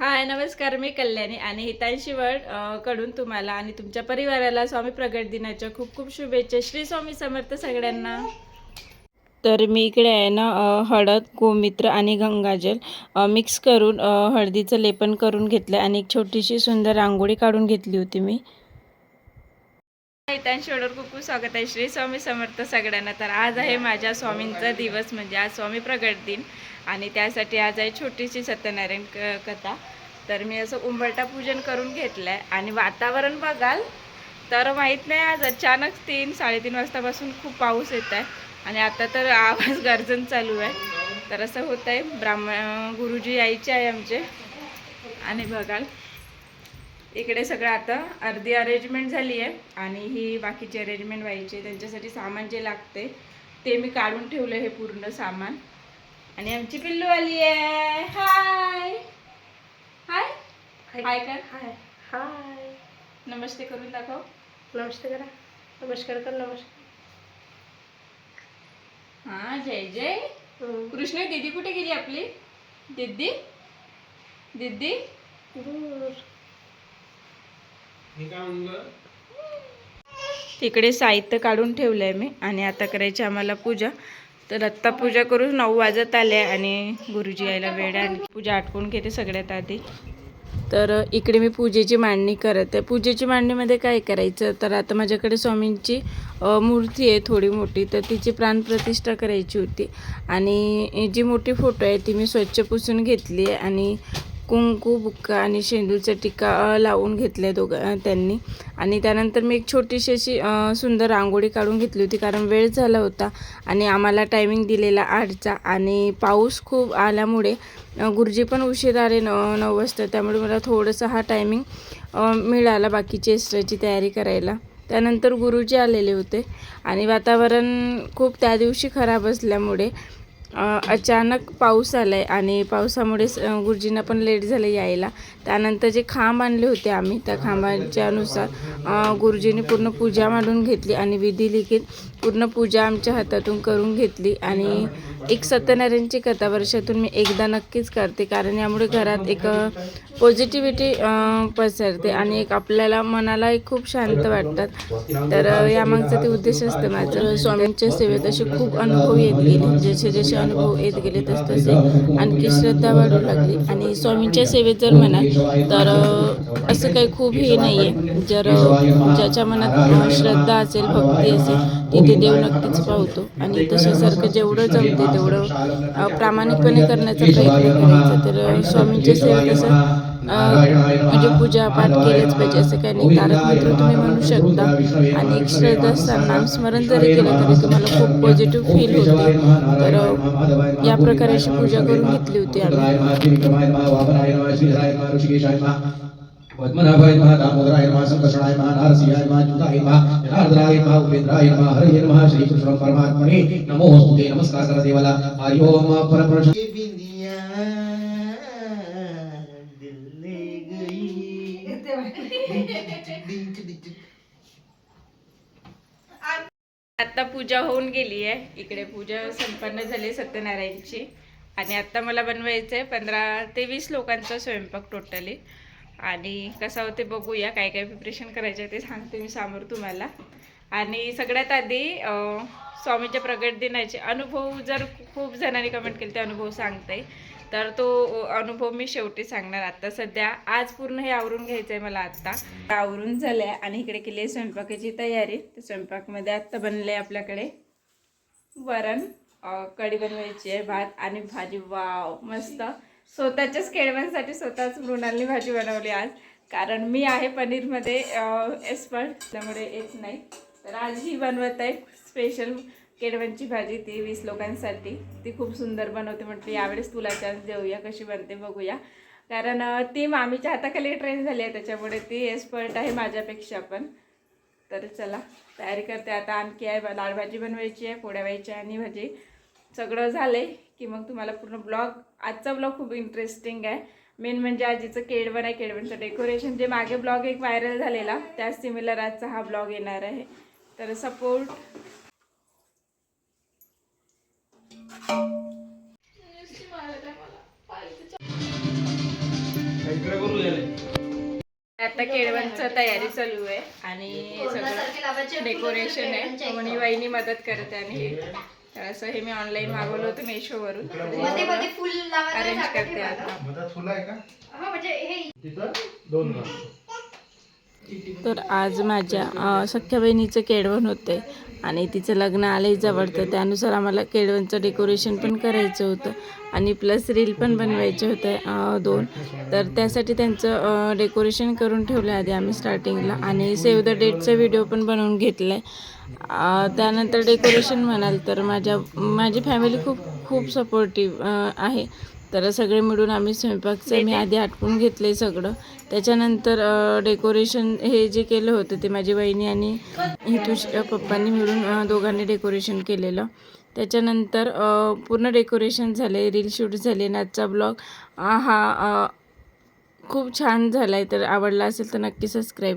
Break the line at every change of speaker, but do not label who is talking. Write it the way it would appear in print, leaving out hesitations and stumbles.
हाय नमस्कार, मी कल्याणी आणि हितांशी वर्ड कडून तुम्हाला आणि तुमच्या परिवाराला स्वामी प्रगट दिनाच्या खूप खूप शुभेच्छा. श्री स्वामी समर्थ सगळ्यांना. तर मी इकडे आहे ना हळद, गोमित्र आणि गंगाजल मिक्स करून हळदीचं लेपन करून घेतलं आणि एक छोटीशी सुंदर रांगोळी काढून घेतली होती मी. हितांशी वर्डवर खूप खूप स्वागत आहे. श्री स्वामी समर्थ सगळ्यांना. तर आज आहे माझ्या स्वामींचा दिवस, म्हणजे आज स्वामी प्रगट दिन आणि त्यासाठी आज आहे छोटीशी सत्यनारायण कथा. तर मी असं उंबरटा पूजन करून घेतलं आहे आणि वातावरण बघाल तर माहीत नाही, आज अचानक 3-3:30 वाजतापासून खूप पाऊस येत आहे आणि आता तर आवाज गर्जन चालू आहे. तर असं होत आहे. गुरुजी यायचे आहे आमचे आणि बघाल इकडे सगळं आता अर्धी अरेंजमेंट झाली आहे आणि ही बाकीची अरेंजमेंट व्हायची. त्यांच्यासाठी सामान जे लागते ते मी काढून ठेवलं हे पूर्ण सामान. आणि आमची पिल्लू आली आहे. हाय हाय हाय कर. हाय हाय. नमस्ते करून दाखव.
नमस्ते करा. नमस्कार कर. नमस्कार.
हा जय जय कृष्ण. दीदी कुठे गेली आपली? दीदी दीदी तिकडे साहित्य काढून ठेवलंय मी आणि आता करायची आम्हाला पूजा. तर आत्ता पूजा करून 9 वाजत आले आणि गुरुजी यायला वेळ आहे. पूजा आटपून घेते सगळ्यात आधी. तर इकडे मी पूजेची मांडणी करत आहे. पूजेची मांडणीमध्ये काय करायचं, तर आता माझ्याकडे स्वामींची मूर्ती आहे थोडी मोठी, तर तिची प्राणप्रतिष्ठा करायची होती आणि जी मोठी फोटो आहे ती मी स्वच्छ पुसून घेतली आहे आणि कुंकू, बुक्का आणि शेंदूरचा टिक्का लावून घेतला आहे त्यांनी. आणि त्यानंतर मी एक छोटीशी अशी सुंदर रांगोळी काढून घेतली होती, कारण वेळ झाला होता आणि आम्हाला टायमिंग दिलेला 8चा आणि पाऊस खूप आल्यामुळे गुरुजी पण उशीर आले 9 वाजता, त्यामुळे मला थोडंसं हा टायमिंग मिळाला बाकीची एक्स्ट्राची तयारी करायला. त्यानंतर गुरुजी आलेले होते आणि वातावरण खूप त्या दिवशी खराब असल्यामुळे अचानक पाऊस आला आहे आणि पावसामुळे गुरुजींना पण लेट झालं यायला. त्यानंतर जे खांब आणले होते आम्ही, त्या खांबाच्या अनुसार गुरुजींनी पूर्ण पूजा मांडून घेतली आणि विधिलिखित पूर्ण पूजा आमच्या हातातून करून घेतली. आणि एक सत्यनारायणची कथा वर्षातून मी एकदा नक्कीच करते, कारण यामुळे घरात एक पॉझिटिव्हिटी पसरते आणि एक आपल्याला मनाला एक खूप शांत वाटतात. तर यामागचं ते उद्देश असतं माझं. स्वामींच्या सेवेत असे खूप अनुभव येत गेले. जसे जसे अनुभव येत गेले तसतसे आणखी श्रद्धा वाढू लागली. आणि स्वामींच्या सेवेत जर म्हणाल तर असं काही खूप हे नाही आहे. जर ज्याच्या मनात श्रद्धा असेल, भक्ती असेल, तिथे देव नक्कीच पावतो. आणि तशासारखं जेवढं जमते तेवढं प्रामाणिकपणे करण्याचा प्रयत्न करायचा. तर स्वामींच्या सेवेत असं म्हणजे पूजा पाठ केलंच पाहिजे असं काही नाही. तारक मंत्र तुम्ही म्हणू शकता आणि एक श्रद्धास्थान नामस्मरण जरी केलं तरी तुम्हाला खूप पॉझिटिव्ह फील होते. तर या प्रकारे अशी पूजा करून घेतली होती आम्ही.
पद्मनाभाय नमः, दामोदराय नमः, संकर्षणाय नमः, नारसिंहाय नमः, जुताय नमः, जनार्दनाय नमः, उपेंद्राय नमः, हरे नमः, श्री कृष्ण परमात्मने नमोस्तुते. नमस्कार करा देवाला. हरि ओम. परब्रह्म बिंदिया दिल ले गई.
आता पूजा होऊन गेली आहे. इकडे पूजा संपन्न झाली सत्यनारायणची आणि आता मला बनवायचं आहे 15 ते 20 लोकांचा स्वयंपाक टोटली. आणि कसं होते बघूया. काय काय प्रिपरेशन करायचं आहे ते सांगते मी समोर तुम्हाला. आणि सगळ्यात आधी स्वामीच्या प्रगट दिनाचे अनुभव जर खूप जणांनी कमेंट केले ते अनुभव सांगते, तर तो अनुभव मी शेवटी सांगणार. आता सध्या आज पूर्ण हे आवरून घ्यायचं आहे मला. आत्ता आवरून झालं आहे आणि इकडे केली आहे स्वयंपाकाची तयारी. तर स्वयंपाकमध्ये आत्ता बनले आहे आपल्याकडे वरण, कढी बनवायची आहे, भात आणि भाजी. वाव मस्त. स्वतःच्याच केळवणसाठी स्वतःच मृणालनी भाजी बनवली आज, कारण मी आहे पनीरमध्ये एक्सपर्ट, त्यामुळे येत नाही. तर आज ही बनवत आहे स्पेशल केळवणची भाजी, ती 20 लोकांसाठी. ती खूप सुंदर बनवते. म्हटली यावेळेस तुला चान्स देऊया, कशी बनते बघूया. कारण ती मामीच्या हाताखाली ट्रेन झाली आहे, त्याच्यामुळे ती एक्सपर्ट आहे माझ्यापेक्षा पण. तर चला तयारी करते आता. आणखी आहे डाळ भाजी बनवायची आहे, पोळ्या व्हायच्या आणि भाजी. सगळं झालंय की मग तुम्हाला पूर्ण ब्लॉग, आजचा ब्लॉग खूप इंटरेस्टिंग आहे. मेन म्हणजे आजीचं केळवण आहे, केळवणचं डेकोरेशन. जे मागे ब्लॉग एक व्हायरल झालेला त्या सिमिलर आजचा हा ब्लॉग येणार आहे. तर सपोर्ट. आता केळवणचं तयारी चालू आहे आणि सगळं डेकोरेशन आहे आणि वहिनी मदत करते आणि तर असं हे मी ऑनलाईन मागवलं होतं मेशोवरून अरेंज करते आता. तर आज माझ्या सख्ख्या बहिणीचं केळवण होतं आणि तिचं लग्न आलंय जवळ, तर त्यानुसार आम्हाला केळवणचं डेकोरेशन पण करायचं होतं आणि प्लस रील पण बनवायचे होते 2. तर त्यासाठी त्यांचं डेकोरेशन करून ठेवलं आधी आम्ही स्टार्टिंगला आणि सेव्ह द डेटचा व्हिडिओ पण बनवून घेतला आहे. त्यानंतर डेकोरेशन म्हणाल तर माझी फॅमिली खूप सपोर्टिव्ह आहे. तर सगळे मिळून आम्ही स्वयंपाकचं मी आधी आटपून घेतलं आहे सगळं. त्याच्यानंतर डेकोरेशन हे जे केलं होतं ते माझी वहिनी आणि हितूश पप्पांनी मिळून दोघांनी डेकोरेशन केलेलं. त्याच्यानंतर पूर्ण डेकोरेशन झाले, रील शूट झाले. आजचा ब्लॉग हा खूप छान झाला आहे. तर आवडला असेल तर नक्की सबस्क्राईब